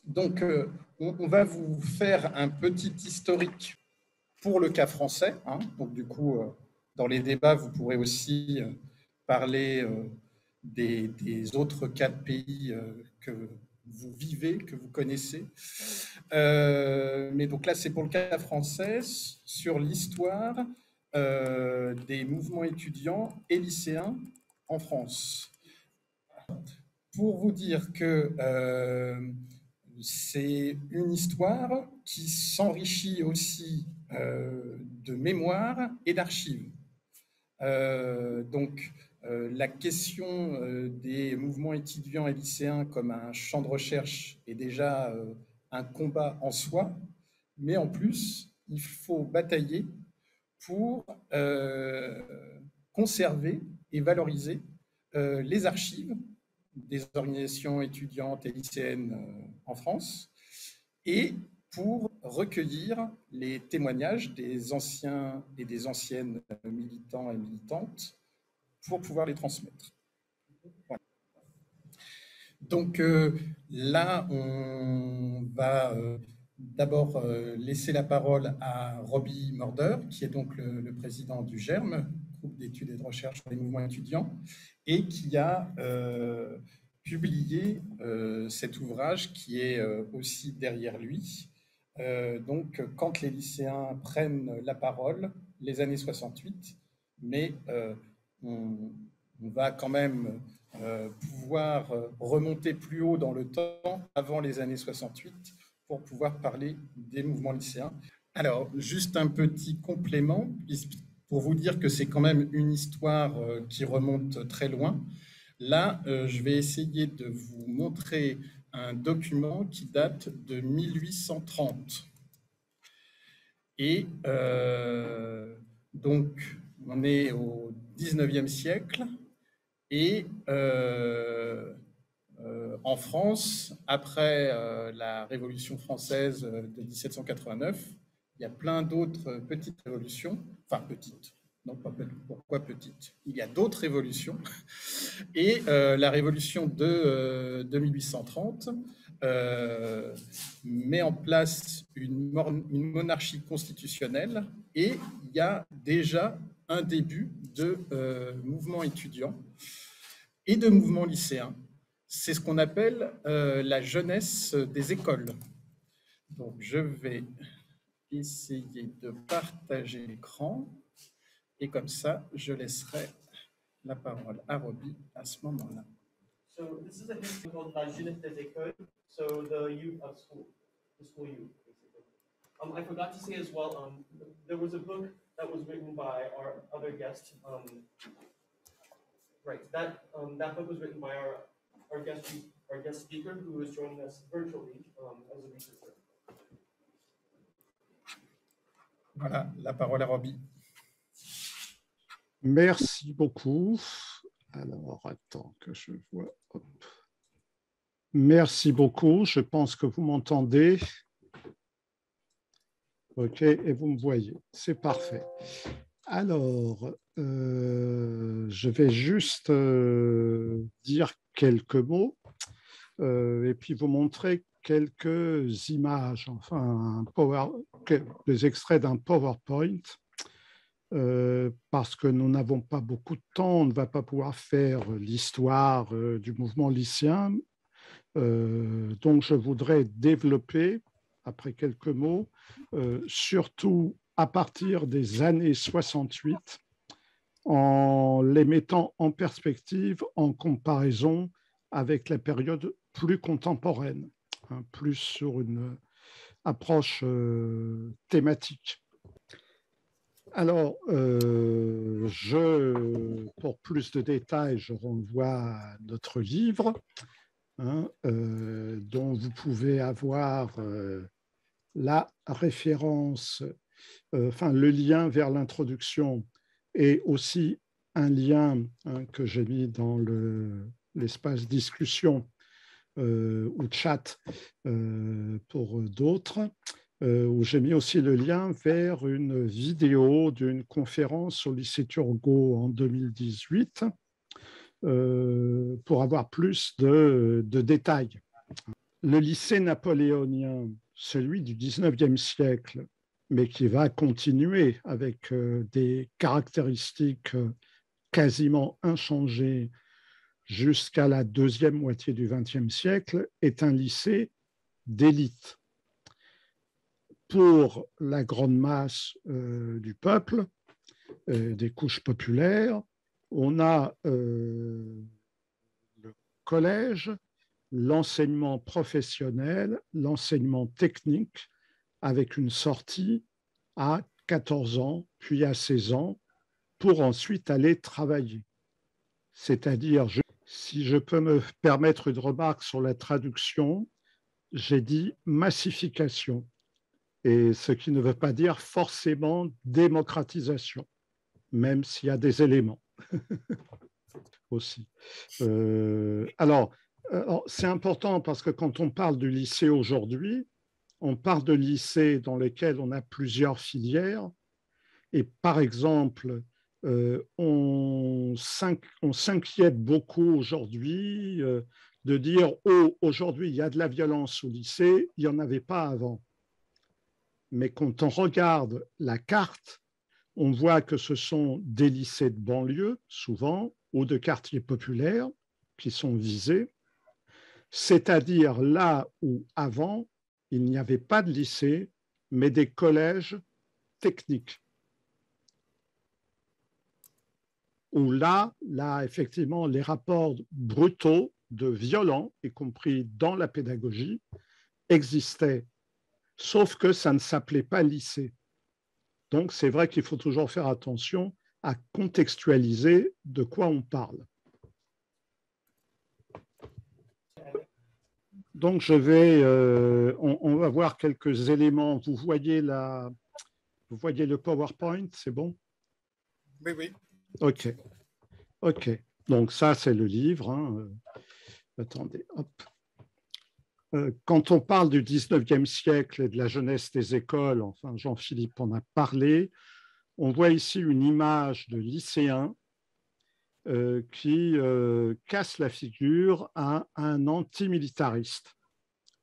Donc, on va vous faire un petit historique pour le cas français. Hein. Donc, du coup, dans les débats, vous pourrez aussi parler des autres cas de pays que vous vivez, que vous connaissez. Mais donc là, c'est pour le cas français, sur l'histoire des mouvements étudiants et lycéens en France. Pour vous dire que c'est une histoire qui s'enrichit aussi de mémoire et d'archives. Donc, la question des mouvements étudiants et lycéens comme un champ de recherche est déjà un combat en soi, mais en plus, il faut batailler pour conserver et valoriser les archives des organisations étudiantes et lycéennes en France et pour recueillir les témoignages des anciens et des anciennes militants et militantes pour pouvoir les transmettre. Voilà. Donc là, on va d'abord laisser la parole à Roby Morder, qui est donc le président du GERM, groupe d'études et de recherche sur les mouvements étudiants, et qui a publié cet ouvrage qui est aussi derrière lui. Donc, quand les lycéens prennent la parole, les années 68, mais on va quand même pouvoir remonter plus haut dans le temps, avant les années 68, pour pouvoir parler des mouvements lycéens. Alors, juste un petit complément, pour vous dire que c'est quand même une histoire qui remonte très loin. Là, je vais essayer de vous montrer un document qui date de 1830. Et donc, on est au 19e siècle. Et en France, après la Révolution française de 1789, il y a plein d'autres petites révolutions, enfin petites, non pas petites, pourquoi petites? Il y a d'autres révolutions. Et la révolution de 1830 met en place une monarchie constitutionnelle et il y a déjà un début de mouvement étudiant et de mouvement lycéen. C'est ce qu'on appelle la jeunesse des écoles. Donc, je vais essayer de partager l'écran et comme ça, je laisserai la parole à Roby à ce moment-là. So this is a history called La Jeunesse des Écoles, so the youth of school, the school youth, basically. I forgot to say as well, there was a book that was written by our other guest. That book was written by our guest speaker who is joining us virtually as a researcher. Voilà, la parole à Roby. Merci beaucoup. Alors, attends que je vois. Hop. Merci beaucoup. Je pense que vous m'entendez. OK, et vous me voyez. C'est parfait. Alors, je vais juste dire quelques mots et puis vous montrer quelques images, enfin, des extraits d'un PowerPoint. Parce que nous n'avons pas beaucoup de temps, on ne va pas pouvoir faire l'histoire du mouvement lycéen. Donc, je voudrais développer, après quelques mots, surtout à partir des années 68, en les mettant en perspective, en comparaison avec la période plus contemporaine, hein, plus sur une approche thématique. Alors, pour plus de détails, je renvoie à notre livre, hein, dont vous pouvez avoir la référence, enfin le lien vers l'introduction et aussi un lien que j'ai mis dans l'espace discussion ou chat pour d'autres. Où j'ai mis aussi le lien vers une vidéo d'une conférence au lycée Turgot en 2018 pour avoir plus de détails. le lycée napoléonien, celui du 19e siècle, mais qui va continuer avec des caractéristiques quasiment inchangées jusqu'à la deuxième moitié du XXe siècle, est un lycée d'élite. Pour la grande masse du peuple, des couches populaires, on a le collège, l'enseignement professionnel, l'enseignement technique, avec une sortie à 14 ans, puis à 16 ans, pour ensuite aller travailler. C'est-à-dire, si je peux me permettre une remarque sur la traduction, j'ai dit massification, et ce qui ne veut pas dire forcément démocratisation, même s'il y a des éléments aussi. Alors, c'est important parce que quand on parle du lycée aujourd'hui, on parle de lycées dans lesquels on a plusieurs filières. Et par exemple, on s'inquiète beaucoup aujourd'hui de dire « Oh, aujourd'hui, il y a de la violence au lycée, il n'y en avait pas avant. » Mais quand on regarde la carte, on voit que ce sont des lycées de banlieue, souvent, ou de quartiers populaires qui sont visés, c'est-à-dire là où avant, il n'y avait pas de lycée, mais des collèges techniques. Où là, effectivement, les rapports brutaux de violents, y compris dans la pédagogie, existaient, sauf que ça ne s'appelait pas lycée. Donc, c'est vrai qu'il faut toujours faire attention à contextualiser de quoi on parle. Donc, on va voir quelques éléments. Vous voyez le PowerPoint, c'est bon? Oui, oui. OK. Donc, ça, c'est le livre. Hein. Attendez, hop. Quand on parle du 19e siècle et de la jeunesse des écoles, enfin, Jean-Philippe en a parlé, on voit ici une image de lycéen qui casse la figure à un antimilitariste.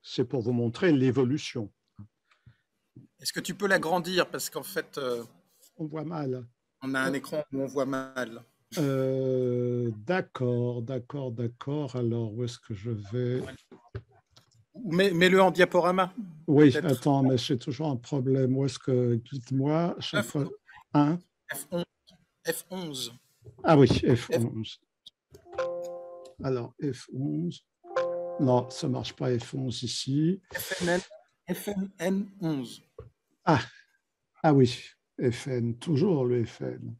C'est pour vous montrer l'évolution. Est-ce que tu peux l'agrandir? Parce qu'en fait, on voit mal. On a un écran où on voit mal. D'accord. Alors, où est-ce que je vais? Mets-le en diaporama. Oui, attends, mais j'ai toujours un problème. Où est-ce que, dites-moi, chaque fois. Hein? F11. Ah oui, F11. Alors, F11. Non, ça ne marche pas, F11 ici. FN11. Ah oui, FN, toujours le FN.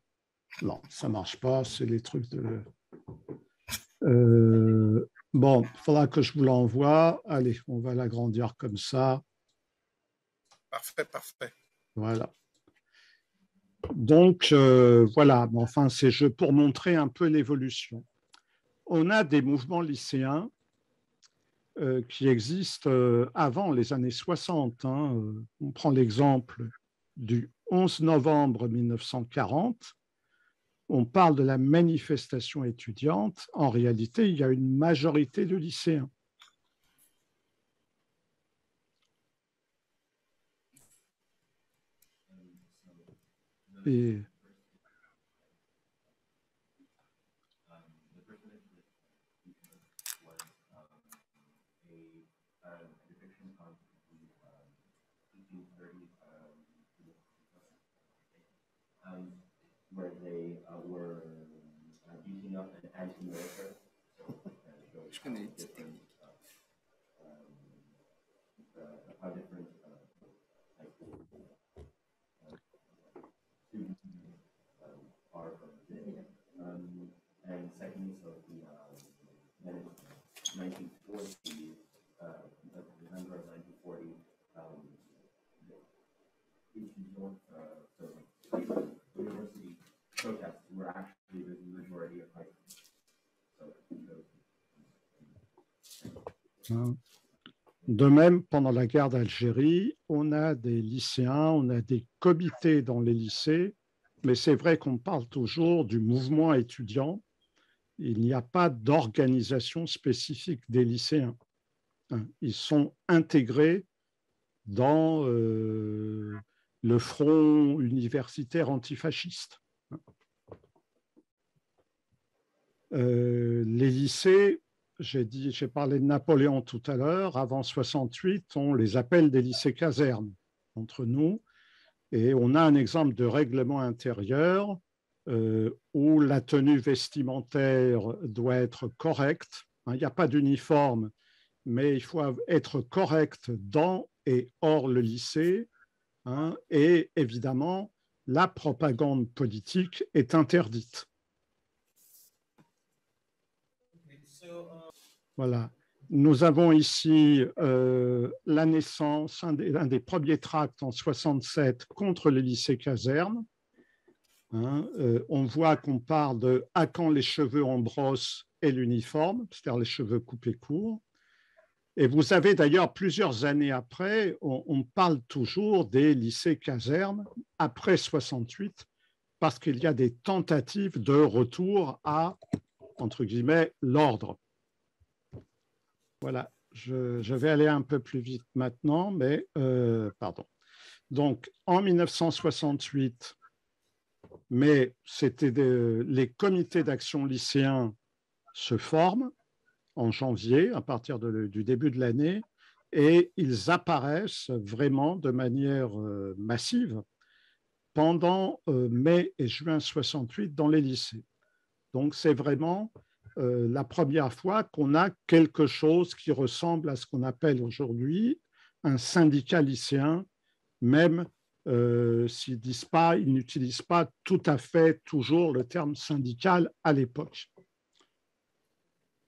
Non, ça ne marche pas, c'est les trucs de... Bon, il faudra que je vous l'envoie. Allez, on va l'agrandir comme ça. Parfait. Voilà. Donc, voilà, enfin, c'est pour montrer un peu l'évolution. On a des mouvements lycéens qui existent avant les années 60. Hein. On prend l'exemple du 11 novembre 1940. On parle de la manifestation étudiante. En réalité, il y a une majorité de lycéens. Et where they were beating up an anti-military. Je connais. How different students are from today. And secondly, so the 1940, November of 1940, university protests were actually the majority of high schools. De même, pendant la guerre d'Algérie, on a des lycéens, on a des comités dans les lycées, mais c'est vrai qu'on parle toujours du mouvement étudiant. Il n'y a pas d'organisation spécifique des lycéens. hein. Ils sont intégrés dans le front universitaire antifasciste. Les lycées, j'ai parlé de Napoléon tout à l'heure, avant 68, on les appelle des lycées casernes entre nous, et on a un exemple de règlement intérieur où la tenue vestimentaire doit être correcte. Il n'y a pas d'uniforme, mais il faut être correct dans et hors le lycée. Et évidemment, la propagande politique est interdite. Voilà. Nous avons ici la naissance, un des premiers tracts en 67 contre le lycée caserne. On voit qu'on parle de « à quand les cheveux en brosse et l'uniforme », c'est-à-dire les cheveux coupés courts. Et vous avez d'ailleurs plusieurs années après, on parle toujours des lycées casernes après 68, parce qu'il y a des tentatives de retour à, entre guillemets, l'ordre. Voilà, je vais aller un peu plus vite maintenant, mais pardon. Donc, en 1968, mais les comités d'action lycéens se forment en janvier, à partir du début de l'année, et ils apparaissent vraiment de manière massive pendant mai et juin 68 dans les lycées. Donc, c'est vraiment la première fois qu'on a quelque chose qui ressemble à ce qu'on appelle aujourd'hui un syndicat lycéen, même s'ils n'utilisent pas tout à fait toujours le terme syndical à l'époque.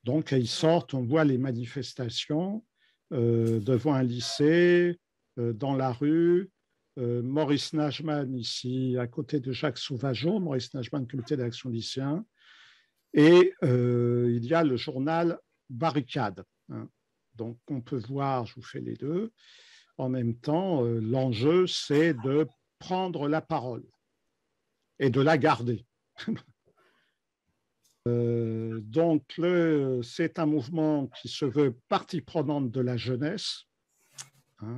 Donc, ils sortent, on voit les manifestations devant un lycée, dans la rue. Maurice Najman, ici, à côté de Jacques Sauvageau, Maurice Najman, comité d'action lycéen. Et il y a le journal Barricade. Donc, on peut voir, je vous fais les deux. En même temps, l'enjeu, c'est de prendre la parole et de la garder. Donc, c'est un mouvement qui se veut partie prenante de la jeunesse,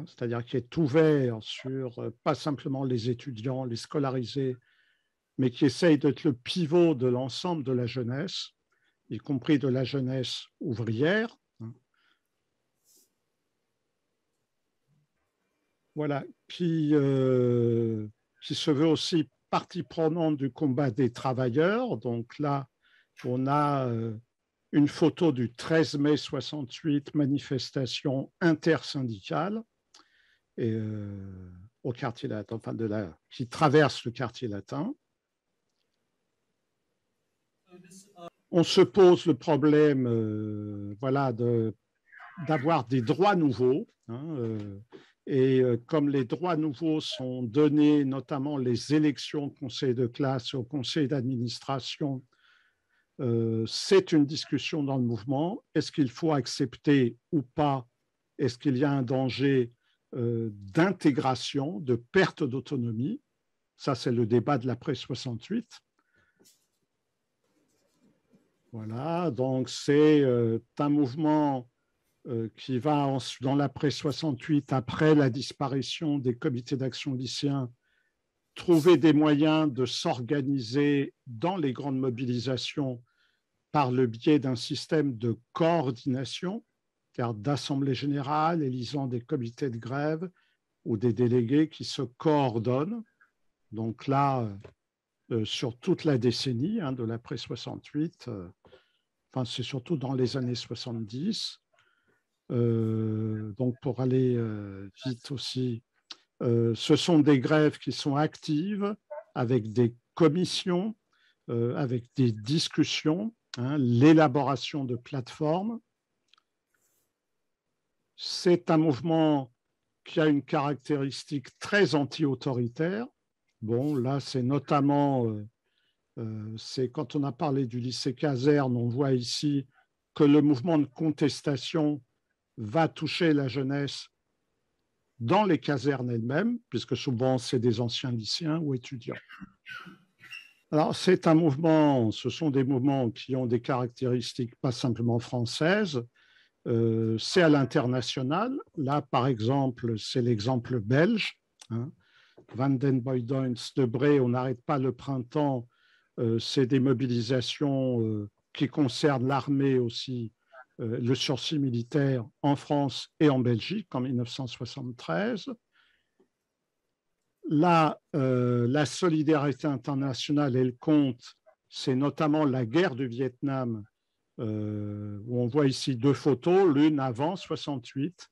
c'est-à-dire qui est ouvert sur pas simplement les étudiants, les scolarisés, mais qui essaye d'être le pivot de l'ensemble de la jeunesse, y compris de la jeunesse ouvrière. Voilà, qui se veut aussi partie prenante du combat des travailleurs. Donc là, on a une photo du 13 mai 68, manifestation intersyndicale et, au quartier latin, enfin qui traverse le quartier latin. On se pose le problème voilà, d'avoir des droits nouveaux. Et comme les droits nouveaux sont donnés, notamment les élections au conseil de classe et au conseil d'administration, c'est une discussion dans le mouvement. Est-ce qu'il faut accepter ou pas? Est-ce qu'il y a un danger d'intégration, de perte d'autonomie? Ça, c'est le débat de l'après-68. Voilà, donc c'est un mouvement qui va dans l'après-68, après la disparition des comités d'action lycéens, trouver des moyens de s'organiser dans les grandes mobilisations par le biais d'un système de coordination, c'est-à-dire d'assemblée générale élisant des comités de grève ou des délégués qui se coordonnent. Donc là, sur toute la décennie de l'après-68, enfin, c'est surtout dans les années 70. Donc, pour aller vite aussi, ce sont des grèves qui sont actives avec des commissions, avec des discussions, l'élaboration de plateformes. C'est un mouvement qui a une caractéristique très anti-autoritaire. Bon, là, c'est notamment, c'est quand on a parlé du lycée caserne, on voit ici que le mouvement de contestation va toucher la jeunesse dans les casernes elles-mêmes, puisque souvent c'est des anciens lycéens ou étudiants. Alors c'est un mouvement, ce sont des mouvements qui ont des caractéristiques pas simplement françaises, c'est à l'international. Là, par exemple, c'est l'exemple belge. Hein. Van den Boydoins, Debré, on n'arrête pas le printemps. C'est des mobilisations qui concernent l'armée aussi, le sursis militaire en France et en Belgique en 1973. Là, la solidarité internationale, elle compte, c'est notamment la guerre du Vietnam, où on voit ici deux photos, l'une avant 68,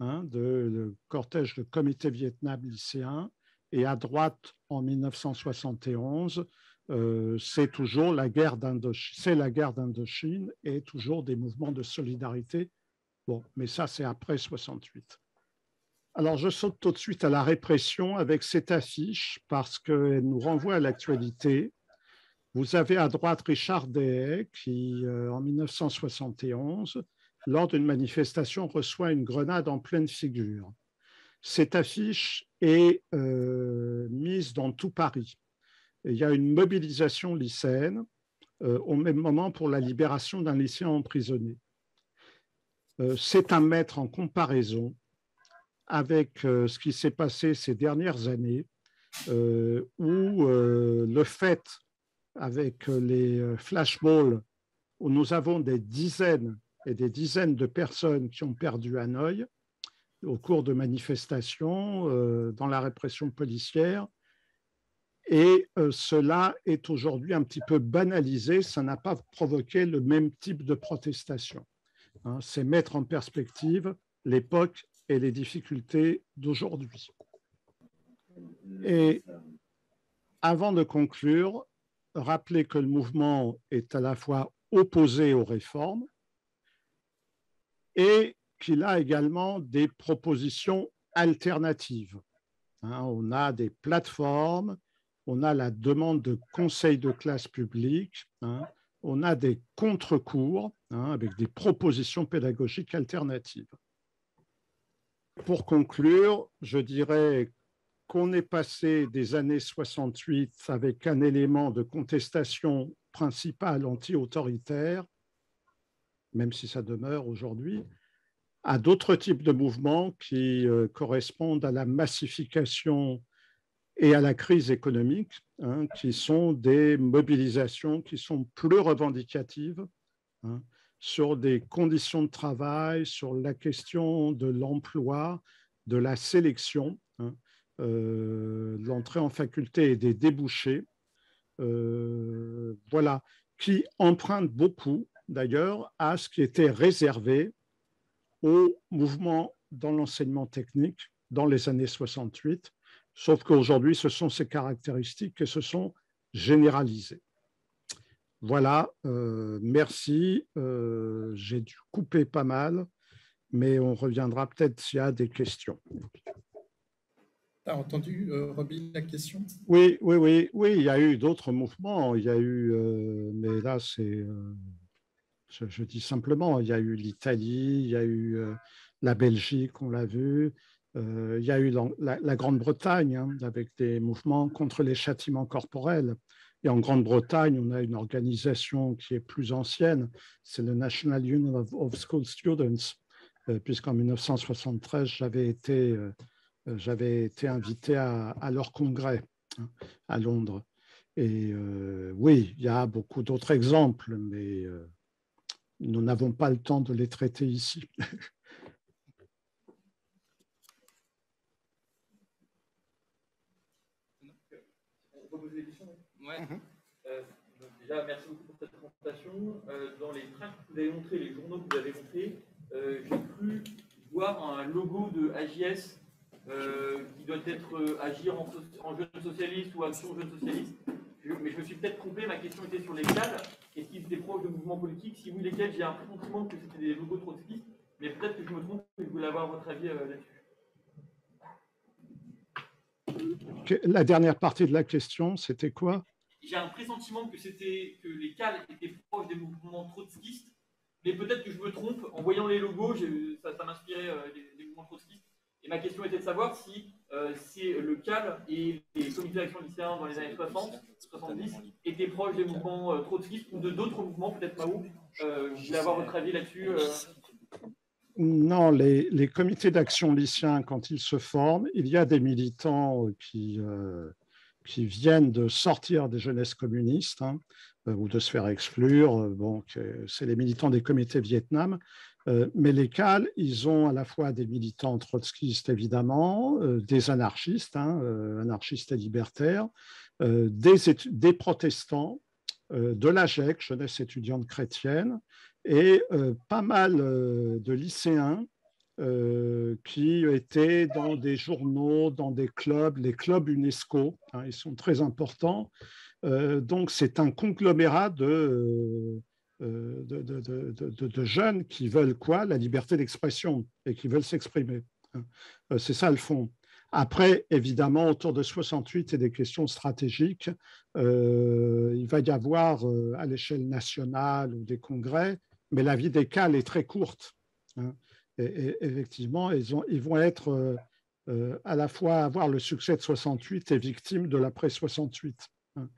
hein, le cortège de comité Vietnam lycéen, et à droite en 1971, c'est toujours la guerre d'Indochine et toujours des mouvements de solidarité. Bon, mais ça, c'est après 68. Alors, je saute tout de suite à la répression avec cette affiche parce qu'elle nous renvoie à l'actualité. Vous avez à droite Richard Dehaye qui, en 1971, lors d'une manifestation, reçoit une grenade en pleine figure. Cette affiche est mise dans tout Paris. Et il y a une mobilisation lycéenne au même moment pour la libération d'un lycéen emprisonné. C'est à mettre en comparaison avec ce qui s'est passé ces dernières années, où le fait, avec les flashballs, où nous avons des dizaines et des dizaines de personnes qui ont perdu un œil au cours de manifestations, dans la répression policière, et cela est aujourd'hui un petit peu banalisé, ça n'a pas provoqué le même type de protestation. Hein, c'est mettre en perspective l'époque et les difficultés d'aujourd'hui. Et avant de conclure, rappeler que le mouvement est à la fois opposé aux réformes et qu'il a également des propositions alternatives. Hein, on a des plateformes, on a la demande de conseils de classe publique, hein, on a des contre-cours, hein, avec des propositions pédagogiques alternatives. Pour conclure, je dirais qu'on est passé des années 68 avec un élément de contestation principale anti-autoritaire, même si ça demeure aujourd'hui, à d'autres types de mouvements qui correspondent à la massification et à la crise économique, hein, qui sont des mobilisations qui sont plus revendicatives, hein, sur des conditions de travail, sur la question de l'emploi, de la sélection, hein, de l'entrée en faculté et des débouchés, voilà, qui empruntent beaucoup d'ailleurs à ce qui était réservé au mouvement dans l'enseignement technique dans les années 68, sauf qu'aujourd'hui, ce sont ces caractéristiques qui se sont généralisées. Voilà, merci. J'ai dû couper pas mal, mais on reviendra peut-être s'il y a des questions. Tu as entendu, Robin, la question? Oui, il y a eu d'autres mouvements. Il y a eu, mais là, c'est, je dis simplement, il y a eu l'Italie, il y a eu la Belgique, on l'a vu. Il y a eu la Grande-Bretagne, hein, avec des mouvements contre les châtiments corporels. Et en Grande-Bretagne, on a une organisation qui est plus ancienne, c'est le National Union of School Students, puisqu'en 1973, j'avais été invité à leur congrès, hein, à Londres. Et oui, il y a beaucoup d'autres exemples, mais nous n'avons pas le temps de les traiter ici. Ouais. Donc déjà, merci beaucoup pour cette présentation. Dans les tracts que vous avez montrés, les journaux que vous avez montrés, j'ai cru voir un logo de AJS qui doit être Agir en jeune socialiste ou Action jeune socialiste. Mais je me suis peut-être trompé, ma question était sur les CAL. Est-ce qu'ils étaient proches de mouvements politiques? Si oui, lesquels, j'ai un sentiment que c'était des logos trotskistes, mais peut-être que je me trompe et je voulais avoir votre avis là-dessus. La dernière partie de la question, c'était quoi? J'ai un pressentiment que les CAL étaient proches des mouvements trotskistes, mais peut-être que je me trompe. En voyant les logos, ça m'inspirait des mouvements trotskistes. Et ma question était de savoir si c'est le CAL et les comités d'action lycéens dans les années 60, 70 étaient proches des mouvements trotskistes ou de d'autres mouvements, peut-être Mao. Je voulais avoir votre avis là-dessus. Non, les comités d'action lycéens, quand ils se forment, il y a des militants qui viennent de sortir des jeunesses communistes, hein, ou de se faire exclure. Bon, c'est les militants des comités Vietnam. Mais les CAL, ils ont à la fois des militants trotskistes, évidemment, des anarchistes, hein, anarchistes et libertaires, des protestants, de la GEC, Jeunesse étudiante chrétienne, et pas mal de lycéens qui étaient dans des journaux, dans des clubs, les clubs UNESCO, hein, ils sont très importants. Donc c'est un conglomérat de jeunes qui veulent quoi? La liberté d'expression et qui veulent s'exprimer. C'est ça le fond. Après, évidemment, autour de 68 et des questions stratégiques, il va y avoir à l'échelle nationale ou des congrès, mais la vie des CAL est très courte. Hein. Et effectivement, ils vont être à la fois avoir le succès de 68 et victimes de l'après 68, hein,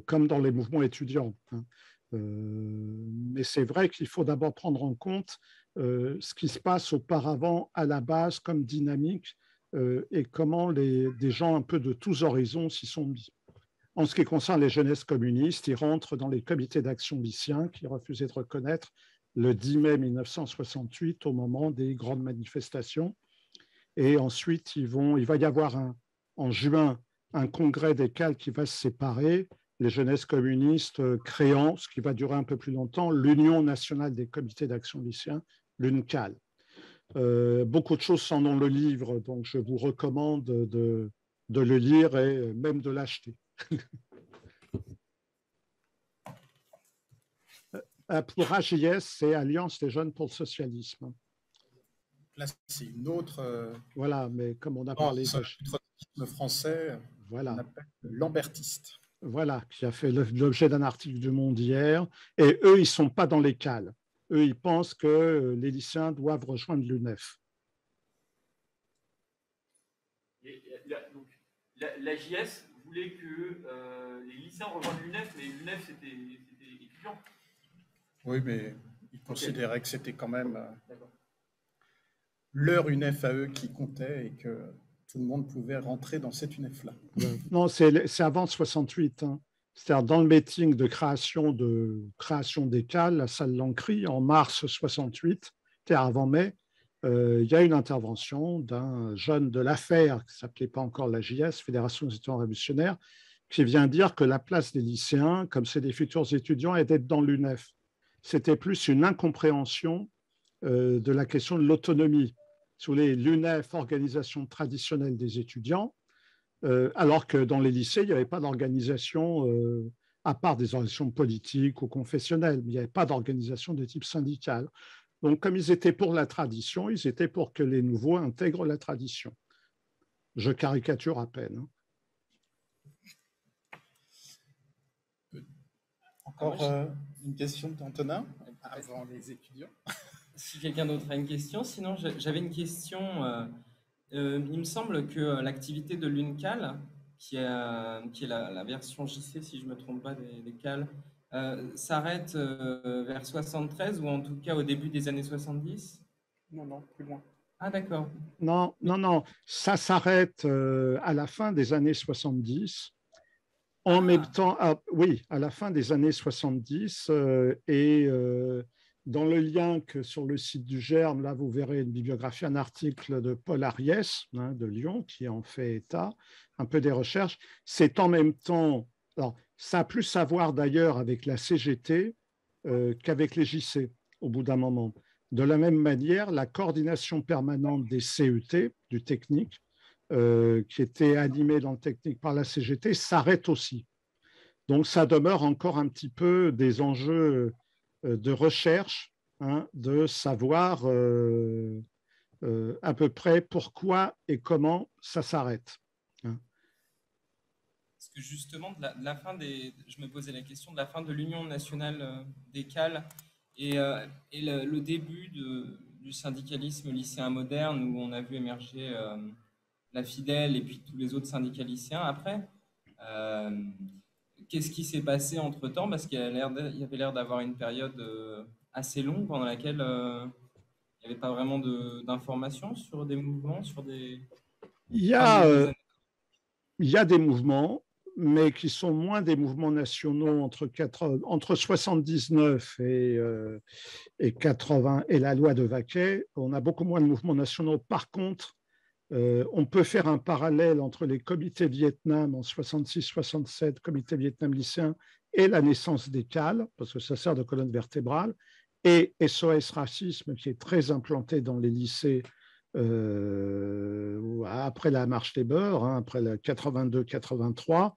comme dans les mouvements étudiants. Hein. Mais c'est vrai qu'il faut d'abord prendre en compte ce qui se passe auparavant à la base comme dynamique et comment des gens un peu de tous horizons s'y sont mis. En ce qui concerne les jeunesses communistes, ils rentrent dans les comités d'action lycéens qui refusaient de reconnaître le 10 mai 1968 au moment des grandes manifestations. Et ensuite, il va y avoir en juin un congrès des CAL qui va se séparer, les jeunesses communistes créant, ce qui va durer un peu plus longtemps, l'Union nationale des comités d'action lycéens, l'UNCAL. Beaucoup de choses sont dans le livre, donc je vous recommande de le lire et même de l'acheter. Pour AJS, c'est Alliance des jeunes pour le socialisme. Là, c'est une autre. Voilà, mais comme on a parlé de trotskisme français, voilà. On appelle lambertiste. Voilà, qui a fait l'objet d'un article du Monde hier. Et eux, ils ne sont pas dans les CAL. Eux, ils pensent que les lycéens doivent rejoindre l'UNEF. L'AJS voulait que les lycéens rejoignent l'UNEF, mais l'UNEF, c'était étudiant. Oui, mais ils considéraient que c'était quand même leur UNEF à eux qui comptait et que tout le monde pouvait rentrer dans cette UNEF-là. Non, c'est avant 68. Hein. C'est-à-dire dans le meeting de création des CAL, la salle Lancry, en mars 68, c'est-à-dire avant mai, il y a une intervention d'un jeune de l'affaire, qui ne s'appelait pas encore la JS, Fédération des étudiants révolutionnaires, qui vient dire que la place des lycéens, comme c'est des futurs étudiants, est d'être dans l'UNEF. C'était plus une incompréhension de la question de l'autonomie. Sous l'UNEF, organisation traditionnelle des étudiants, alors que dans les lycées, il n'y avait pas d'organisation, à part des organisations politiques ou confessionnelles, mais il n'y avait pas d'organisation de type syndical. Donc, comme ils étaient pour la tradition, ils étaient pour que les nouveaux intègrent la tradition. Je caricature à peine. Encore une question d'Antonin avant les étudiants. Si quelqu'un d'autre a une question, sinon j'avais une question. Il me semble que l'activité de l'UNCAL, qui est la version JC, si je ne me trompe pas, des CAL, s'arrête vers 73 ou en tout cas au début des années 70? Non, plus loin. Ah, d'accord. Non, ça s'arrête à la fin des années 70. En même temps, oui, à la fin des années 70, dans le lien sur le site du Germe, là, vous verrez une bibliographie, un article de Paul Ariès, hein, de Lyon, qui en fait état, un peu des recherches. C'est en même temps, alors, ça a plus à voir d'ailleurs avec la CGT qu'avec les JC, au bout d'un moment. De la même manière, la coordination permanente des CET, du technique, qui était animée dans le technique par la CGT, s'arrête aussi. Donc, ça demeure encore un petit peu des enjeux de recherche, hein, de savoir à peu près pourquoi et comment ça s'arrête. Hein. Parce que justement, je me posais la question de la fin de l'Union nationale des CAL et le début du syndicalisme lycéen moderne, où on a vu émerger la Fidèle et puis tous les autres syndicats lycéens après. Qu'est-ce qui s'est passé entre-temps? Parce qu'il y avait l'air d'avoir une période assez longue pendant laquelle il n'y avait pas vraiment d'informations sur des mouvements, sur des... Il y a, il y a des mouvements, mais qui sont moins des mouvements nationaux entre 79 et 80 et la loi de Vaquet. On a beaucoup moins de mouvements nationaux. Par contre, on peut faire un parallèle entre les comités Vietnam en 66-67, comité Vietnam lycéen, et la naissance des CAL, parce que ça sert de colonne vertébrale, et SOS Racisme, qui est très implanté dans les lycées après la marche des beurs, hein, après la 82-83,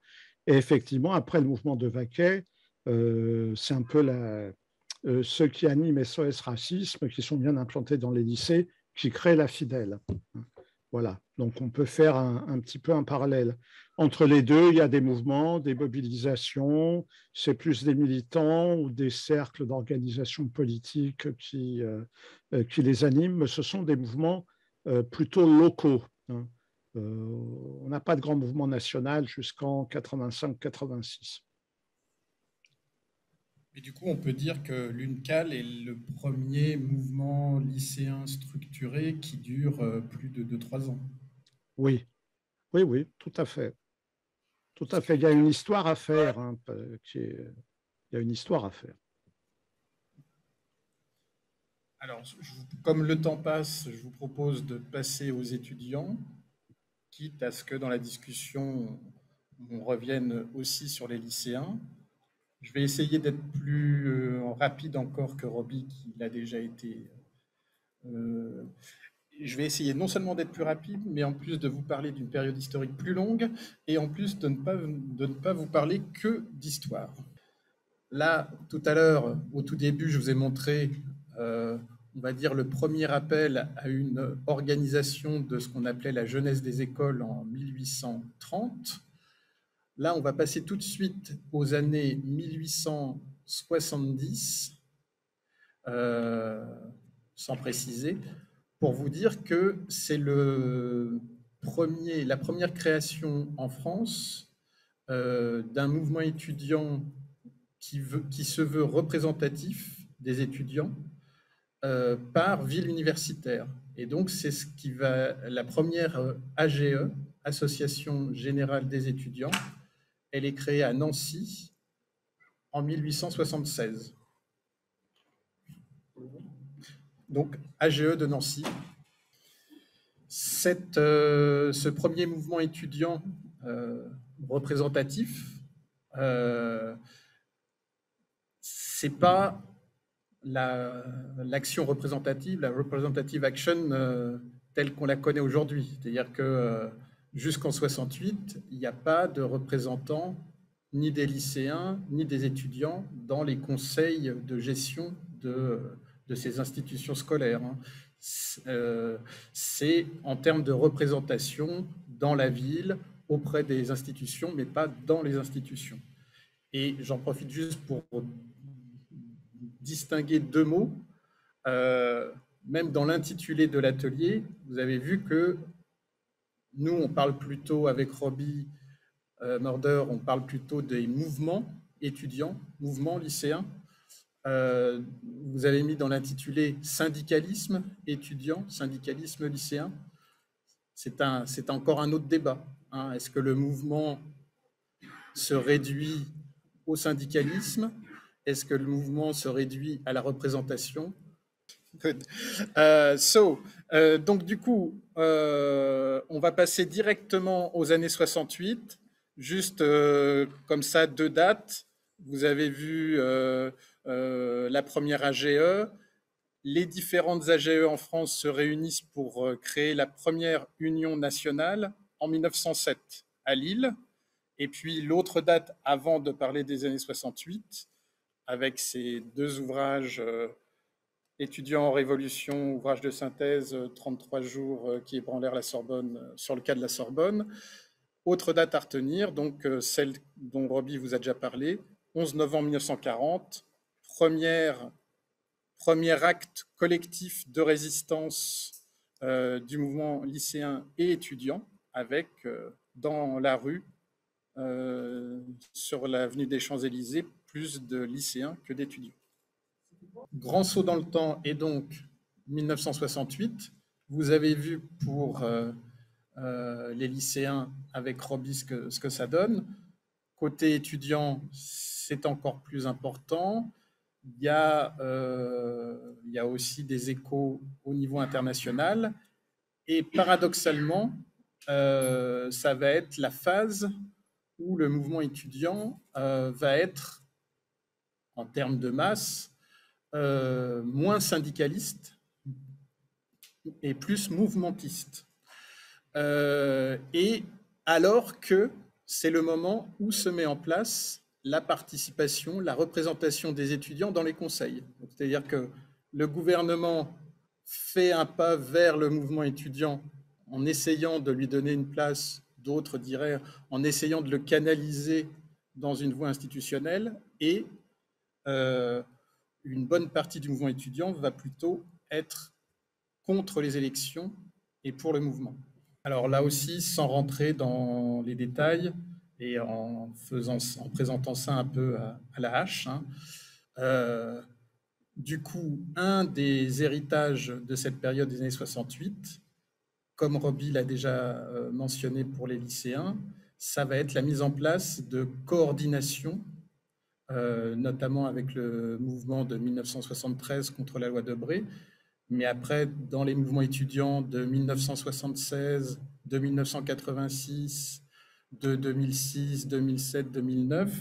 et effectivement, après le mouvement de Vaquet, c'est un peu ceux qui animent SOS Racisme, qui sont bien implantés dans les lycées, qui créent la Fidèle. Voilà, donc on peut faire un petit peu un parallèle. Entre les deux, il y a des mouvements, des mobilisations, c'est plus des militants ou des cercles d'organisation politique qui les animent, mais ce sont des mouvements plutôt locaux. Hein. On n'a pas de grand mouvement national jusqu'en 85-86. Et du coup, on peut dire que l'UNCAL est le premier mouvement lycéen structuré qui dure plus de 2-3 ans. Oui, oui, oui, tout à fait. Tout à fait. Il y a une histoire à faire. Hein, il y a une histoire à faire. Alors, comme le temps passe, je vous propose de passer aux étudiants, quitte à ce que dans la discussion, on revienne aussi sur les lycéens. Je vais essayer d'être plus rapide encore que Roby, qui l'a déjà été. Je vais essayer non seulement d'être plus rapide, mais en plus de vous parler d'une période historique plus longue, et en plus de ne pas vous parler que d'histoire. Là, tout à l'heure, au tout début, je vous ai montré, on va dire, le premier appel à une organisation de ce qu'on appelait la jeunesse des écoles en 1830. Là, on va passer tout de suite aux années 1870, sans préciser, pour vous dire que c'est la première création en France d'un mouvement étudiant qui se veut représentatif des étudiants par ville universitaire. Et donc, c'est ce qui va, la première AGE, Association Générale des étudiants, elle est créée à Nancy en 1876. Donc, AGE de Nancy. Ce premier mouvement étudiant représentatif, c'est pas l'action représentative, la representative action telle qu'on la connaît aujourd'hui. C'est-à-dire que jusqu'en 68, il n'y a pas de représentants ni des lycéens, ni des étudiants dans les conseils de gestion de ces institutions scolaires. C'est en termes de représentation dans la ville, auprès des institutions, mais pas dans les institutions. Et j'en profite juste pour distinguer deux mots. Même dans l'intitulé de l'atelier, vous avez vu que nous, on parle plutôt avec Roby Murder, on parle plutôt des mouvements étudiants, mouvements lycéens. Vous avez mis dans l'intitulé syndicalisme étudiant, syndicalisme lycéen. C'est encore un autre débat. Hein. Est-ce que le mouvement se réduit au syndicalisme? Est-ce que le mouvement se réduit à la représentation? Good. Donc du coup, on va passer directement aux années 68. Juste comme ça, deux dates. Vous avez vu la première AGE. Les différentes AGE en France se réunissent pour créer la première union nationale en 1907 à Lille. Et puis l'autre date avant de parler des années 68, avec ces deux ouvrages étudiants en révolution, ouvrage de synthèse, 33 jours qui ébranlèrent la Sorbonne, sur le cas de la Sorbonne. Autre date à retenir, donc celle dont Roby vous a déjà parlé, 11 novembre 1940, premier acte collectif de résistance du mouvement lycéen et étudiant, avec dans la rue, sur l'avenue des Champs-Élysées, plus de lycéens que d'étudiants. Grand saut dans le temps, et donc 1968. Vous avez vu pour les lycéens avec Roby ce que ça donne. Côté étudiant, c'est encore plus important. Il y a aussi des échos au niveau international. Et paradoxalement, ça va être la phase où le mouvement étudiant va être, en termes de masse, moins syndicaliste et plus mouvementiste. Et alors que c'est le moment où se met en place la participation, la représentation des étudiants dans les conseils. C'est-à-dire que le gouvernement fait un pas vers le mouvement étudiant en essayant de lui donner une place, d'autres diraient en essayant de le canaliser dans une voie institutionnelle, et une bonne partie du mouvement étudiant va plutôt être contre les élections et pour le mouvement. Alors là aussi, sans rentrer dans les détails et en présentant ça un peu à la hache, du coup, un des héritages de cette période des années 68, comme Roby l'a déjà mentionné pour les lycéens, ça va être la mise en place de coordination, notamment avec le mouvement de 1973 contre la loi Debré, mais après, dans les mouvements étudiants de 1976, de 1986, de 2006, 2007, 2009,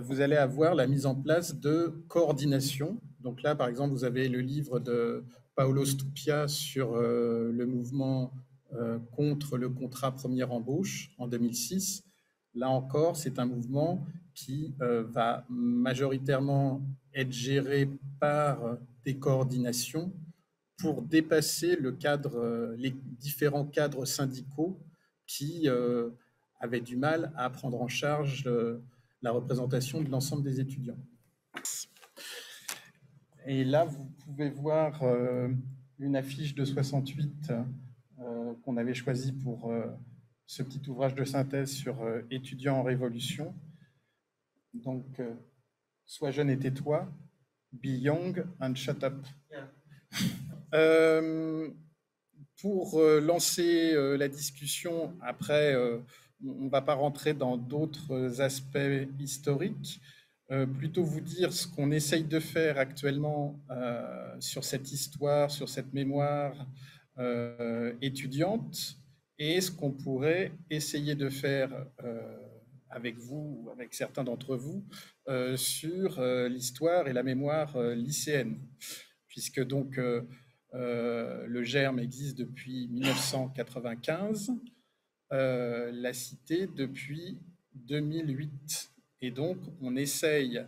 vous allez avoir la mise en place de coordination. Donc là, par exemple, vous avez le livre de Paolo Stupia sur le mouvement contre le contrat première embauche en 2006. Là encore, c'est un mouvement qui va majoritairement être géré par des coordinations pour dépasser le cadre, les différents cadres syndicaux qui avaient du mal à prendre en charge la représentation de l'ensemble des étudiants. Et là, vous pouvez voir une affiche de 68 qu'on avait choisie pour ce petit ouvrage de synthèse sur étudiants en révolution. Donc, sois jeune et tais-toi, be young and shut up. Yeah. Pour lancer la discussion, après, on ne va pas rentrer dans d'autres aspects historiques, plutôt vous dire ce qu'on essaye de faire actuellement sur cette histoire, sur cette mémoire étudiante, et ce qu'on pourrait essayer de faire avec vous, ou avec certains d'entre vous, sur l'histoire et la mémoire lycéenne, puisque donc le GERM existe depuis 1995, la Cité depuis 2008. Et donc, on essaye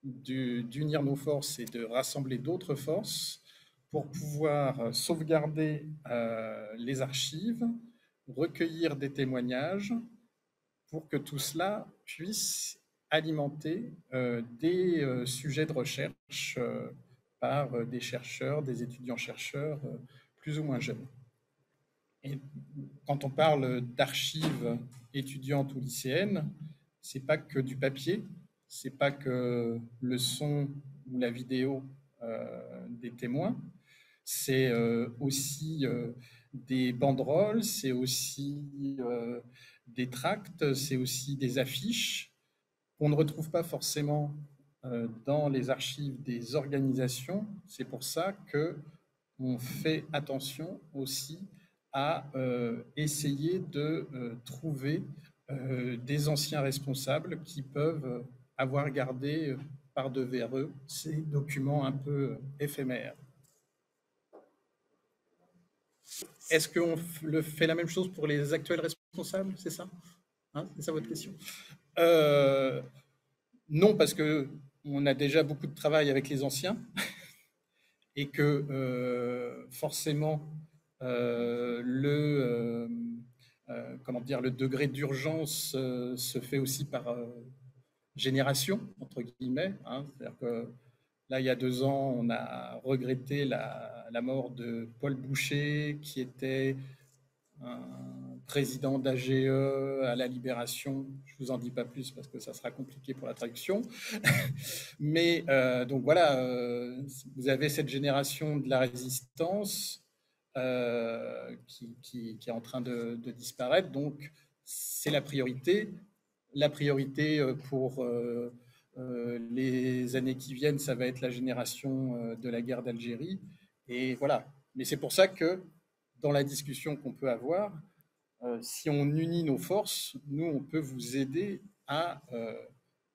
d'unir nos forces et de rassembler d'autres forces pour pouvoir sauvegarder les archives, recueillir des témoignages, pour que tout cela puisse alimenter des sujets de recherche par des chercheurs, des étudiants-chercheurs plus ou moins jeunes. Et quand on parle d'archives étudiantes ou lycéennes, ce n'est pas que du papier, ce n'est pas que le son ou la vidéo des témoins, c'est aussi des banderoles, c'est aussi des tracts, c'est aussi des affiches qu'on ne retrouve pas forcément dans les archives des organisations. C'est pour ça qu'on fait attention aussi à essayer de trouver des anciens responsables qui peuvent avoir gardé par devers eux ces documents un peu éphémères. Est-ce qu'on fait la même chose pour les actuels responsables? C'est ça? C'est ça votre question? Non, parce qu'on a déjà beaucoup de travail avec les anciens et que forcément le degré d'urgence se fait aussi par génération, entre guillemets. C'est-à-dire que là, il y a 2 ans, on a regretté la mort de Paul Boucher, qui était un président d'AGE à la Libération. Je ne vous en dis pas plus parce que ça sera compliqué pour la traduction. Mais donc voilà, vous avez cette génération de la résistance qui est en train de disparaître. Donc c'est la priorité. La priorité pour les années qui viennent, ça va être la génération de la guerre d'Algérie. Et voilà. Mais c'est pour ça que dans la discussion qu'on peut avoir, si on unit nos forces, nous, on peut vous aider à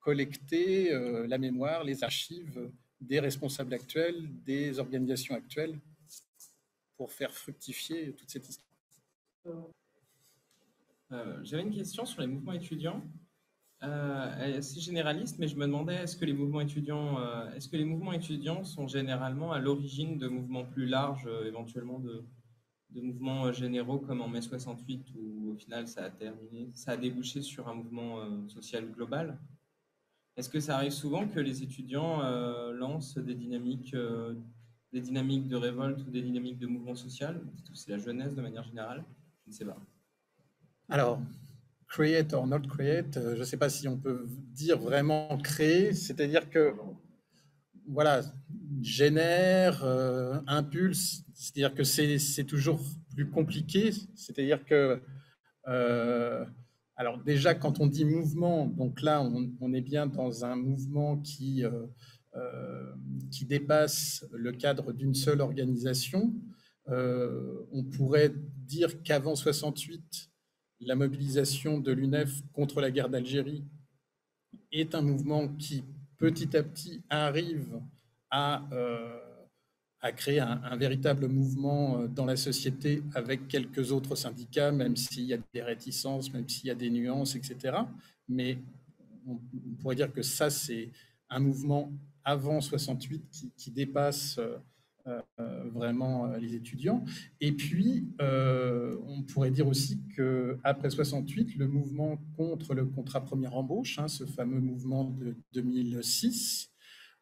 collecter la mémoire, les archives des responsables actuels, des organisations actuelles, pour faire fructifier toute cette histoire. J'avais une question sur les mouvements étudiants. Elle est assez généraliste, mais je me demandais, est-ce que les mouvements étudiants sont généralement à l'origine de mouvements plus larges, éventuellement de mouvements généraux comme en mai 68, où au final ça a débouché sur un mouvement social global? Est-ce que ça arrive souvent que les étudiants lancent des dynamiques de révolte ou des dynamiques de mouvement social? C'est la jeunesse de manière générale? Je ne sais pas. Alors, create or not create, je ne sais pas si on peut dire vraiment créer, c'est-à-dire que, voilà, génère, impulse, c'est-à-dire que c'est toujours plus compliqué, c'est-à-dire que, alors déjà quand on dit mouvement, donc là on est bien dans un mouvement qui dépasse le cadre d'une seule organisation. On pourrait dire qu'avant 68, la mobilisation de l'UNEF contre la guerre d'Algérie est un mouvement qui, petit à petit, arrive à créer un véritable mouvement dans la société avec quelques autres syndicats, même s'il y a des réticences, même s'il y a des nuances, etc. Mais on pourrait dire que ça, c'est un mouvement avant 68 qui dépasse vraiment les étudiants. Et puis, on pourrait dire aussi qu'après 68, le mouvement contre le contrat première embauche, ce fameux mouvement de 2006,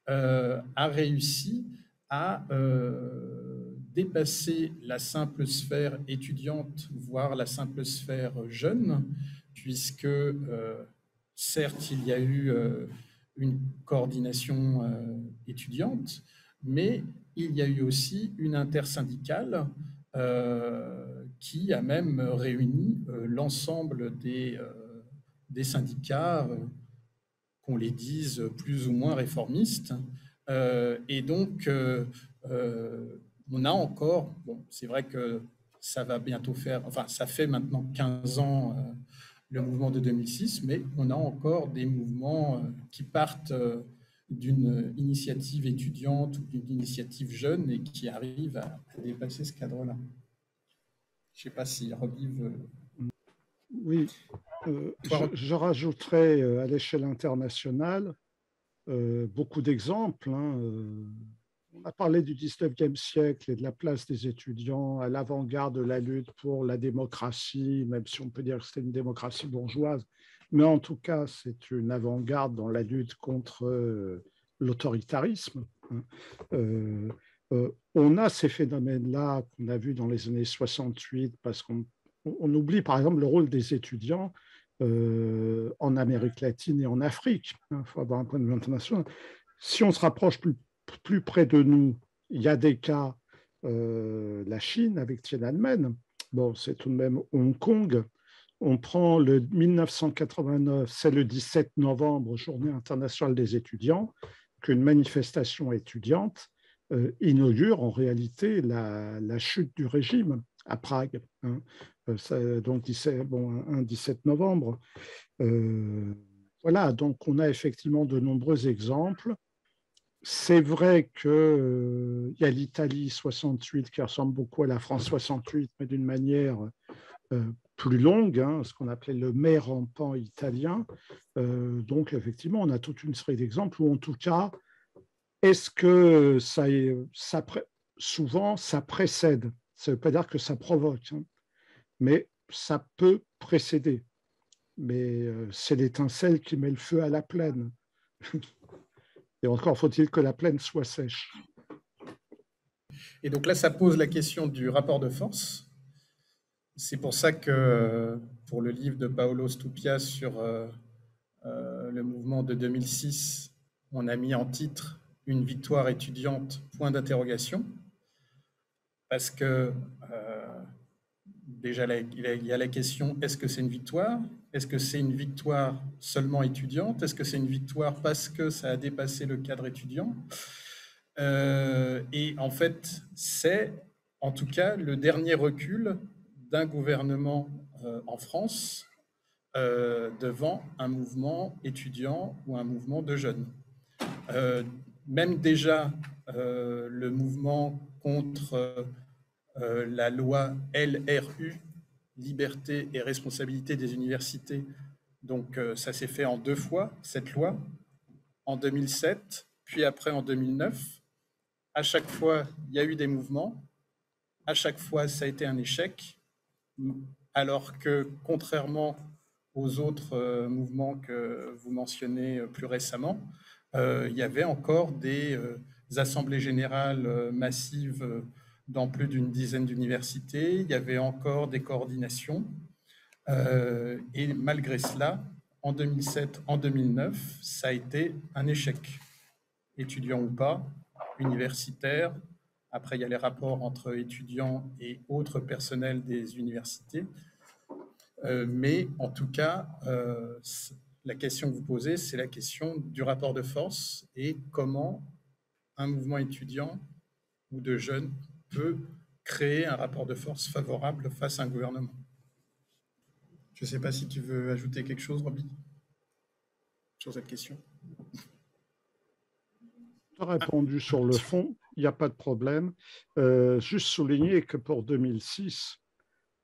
a réussi à dépasser la simple sphère étudiante, voire la simple sphère jeune, puisque certes, il y a eu une coordination étudiante, mais il y a eu aussi une intersyndicale qui a même réuni l'ensemble des syndicats, qu'on les dise plus ou moins réformistes. Et donc, on a encore, bon, c'est vrai que ça va bientôt faire, enfin, ça fait maintenant 15 ans le mouvement de 2006, mais on a encore des mouvements qui partent d'une initiative étudiante ou d'une initiative jeune et qui arrivent à dépasser ce cadre-là. Je ne sais pas si Roby veut... Oui, je rajouterais à l'échelle internationale beaucoup d'exemples. On a parlé du 19e siècle et de la place des étudiants à l'avant-garde de la lutte pour la démocratie, même si on peut dire que c'était une démocratie bourgeoise, mais en tout cas, c'est une avant-garde dans la lutte contre l'autoritarisme. On a ces phénomènes-là qu'on a vus dans les années 68, parce qu'on oublie par exemple le rôle des étudiants en Amérique latine et en Afrique. Il faut avoir un point de vue international. Si on se rapproche plus près de nous, il y a des cas, la Chine avec Tiananmen, bon, c'est tout de même Hong Kong. On prend le 1989, c'est le 17 novembre, Journée internationale des étudiants, qu'une manifestation étudiante inaugure en réalité la chute du régime à Prague. Donc un 17 novembre. Voilà, donc on a effectivement de nombreux exemples. C'est vrai qu'il y a l'Italie 68 qui ressemble beaucoup à la France 68, mais d'une manière plus longue, ce qu'on appelait le mai rampant italien. Donc effectivement, on a toute une série d'exemples où en tout cas, est-ce que souvent ça précède? Ça ne veut pas dire que ça provoque, mais ça peut précéder. Mais c'est l'étincelle qui met le feu à la plaine. Et encore faut-il que la plaine soit sèche. Et donc là, ça pose la question du rapport de force. C'est pour ça que pour le livre de Paolo Stupia sur le mouvement de 2006, on a mis en titre une victoire étudiante, point d'interrogation, parce que déjà il y a la question, est-ce que c'est une victoire? Est-ce que c'est une victoire seulement étudiante? Est-ce que c'est une victoire parce que ça a dépassé le cadre étudiant? Et en fait, c'est en tout cas le dernier recul d'un gouvernement en France devant un mouvement étudiant ou un mouvement de jeunes. Même déjà, le mouvement contre la loi LRU, Liberté et responsabilité des universités, donc ça s'est fait en 2 fois, cette loi, en 2007, puis après en 2009. À chaque fois, il y a eu des mouvements. À chaque fois, ça a été un échec, alors que contrairement aux autres mouvements que vous mentionnez plus récemment, il y avait encore des assemblées générales massives dans plus d'une dizaine d'universités, il y avait encore des coordinations. Et malgré cela, en 2007, en 2009, ça a été un échec, étudiant ou pas, universitaire. Après, il y a les rapports entre étudiants et autres personnels des universités. Mais en tout cas, la question que vous posez, c'est la question du rapport de force et comment un mouvement étudiant ou de jeunes peut créer un rapport de force favorable face à un gouvernement. Je ne sais pas si tu veux ajouter quelque chose, Roby, sur cette question. Tu as répondu sur le fond, il n'y a pas de problème. Juste souligner que pour 2006,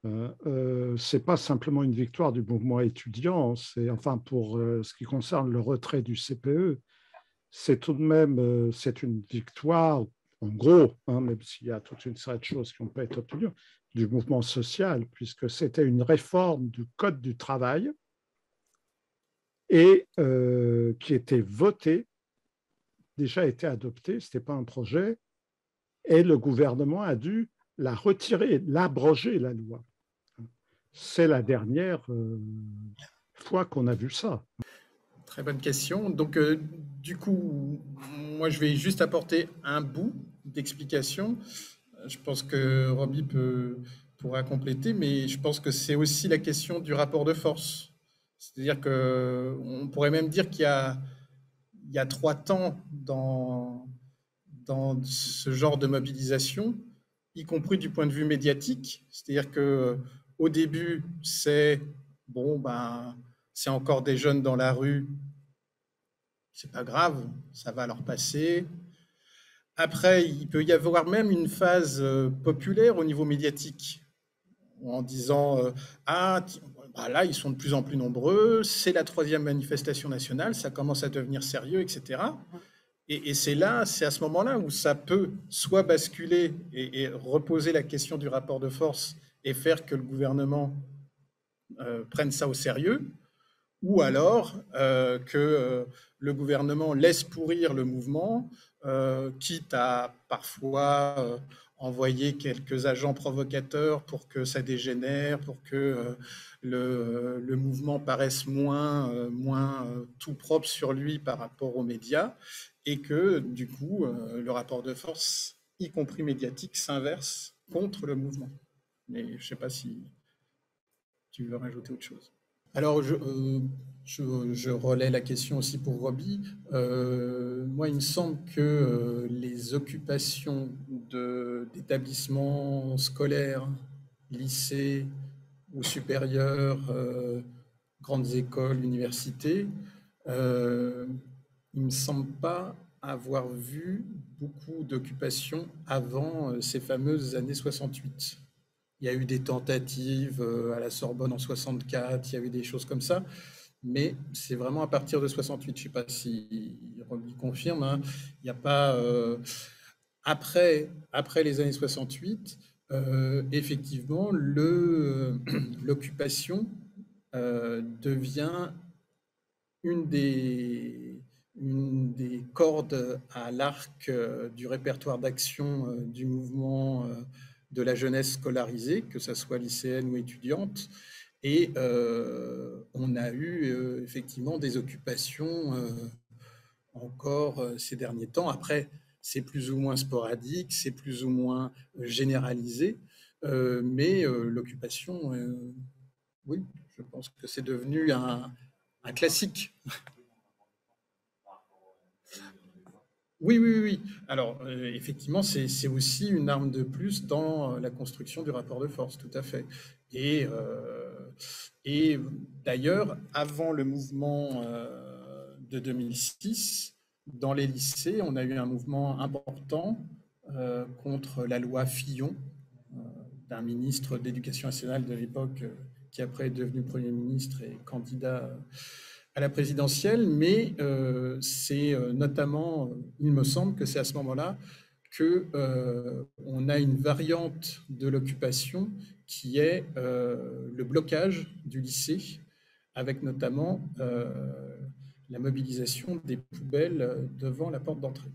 ce n'est pas simplement une victoire du mouvement étudiant, enfin pour ce qui concerne le retrait du CPE, c'est tout de même c'est une victoire, en gros, hein, même s'il y a toute une série de choses qui n'ont pas été obtenues, du mouvement social, puisque c'était une réforme du Code du travail et qui était votée, déjà été adoptée, ce n'était pas un projet, et le gouvernement a dû la retirer, l'abroger, la loi. C'est la dernière fois qu'on a vu ça. Très bonne question. Donc, du coup, moi, je vais juste apporter un bout d'explication. Je pense que Roby pourra compléter, mais je pense que c'est aussi la question du rapport de force. C'est-à-dire qu'on pourrait même dire qu'il y a 3 temps dans ce genre de mobilisation, y compris du point de vue médiatique. C'est-à-dire qu'au début, c'est bon, ben, c'est encore des jeunes dans la rue, c'est pas grave, ça va leur passer. Après, il peut y avoir même une phase populaire au niveau médiatique, en disant ah, bah là, ils sont de plus en plus nombreux, c'est la 3e manifestation nationale, ça commence à devenir sérieux, etc. Et c'est là, c'est à ce moment-là où ça peut soit basculer et reposer la question du rapport de force et faire que le gouvernement prenne ça au sérieux, ou alors que le gouvernement laisse pourrir le mouvement, quitte à parfois envoyer quelques agents provocateurs pour que ça dégénère, pour que le mouvement paraisse moins tout propre sur lui par rapport aux médias, et que du coup, le rapport de force, y compris médiatique, s'inverse contre le mouvement. Mais je ne sais pas si tu veux rajouter autre chose. Alors, je relais la question aussi pour Roby. Moi, il me semble que les occupations d'établissements scolaires, lycées ou supérieurs, grandes écoles, universités, il ne me semble pas avoir vu beaucoup d'occupations avant ces fameuses années 68. Il y a eu des tentatives à la Sorbonne en 64, il y a eu des choses comme ça, mais c'est vraiment à partir de 68. Je ne sais pas si Roby confirme, hein. Il n'y a pas après les années 68, effectivement, l'occupation devient une des cordes à l'arc du répertoire d'action du mouvement de la jeunesse scolarisée, que ce soit lycéenne ou étudiante. Et on a eu effectivement des occupations encore ces derniers temps. Après, c'est plus ou moins sporadique, c'est plus ou moins généralisé, mais l'occupation, oui, je pense que c'est devenu un classique. Oui, oui, oui, oui. Alors, effectivement, c'est aussi une arme de plus dans la construction du rapport de force, tout à fait. Et d'ailleurs, avant le mouvement de 2006, dans les lycées, on a eu un mouvement important contre la loi Fillon, d'un ministre d'éducation nationale de l'époque, qui après est devenu Premier ministre et candidat à la présidentielle, mais c'est notamment, il me semble que c'est à ce moment-là qu'on a une variante de l'occupation qui est le blocage du lycée, avec notamment la mobilisation des poubelles devant la porte d'entrée.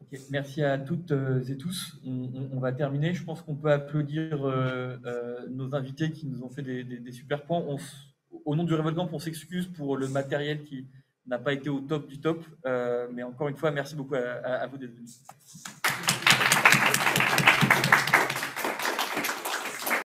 Okay, merci à toutes et tous. On va terminer. Je pense qu'on peut applaudir nos invités qui nous ont fait des super points. Au nom du Revolcamp, on s'excuse pour le matériel qui n'a pas été au top du top. Mais encore une fois, merci beaucoup à vous d'être venus.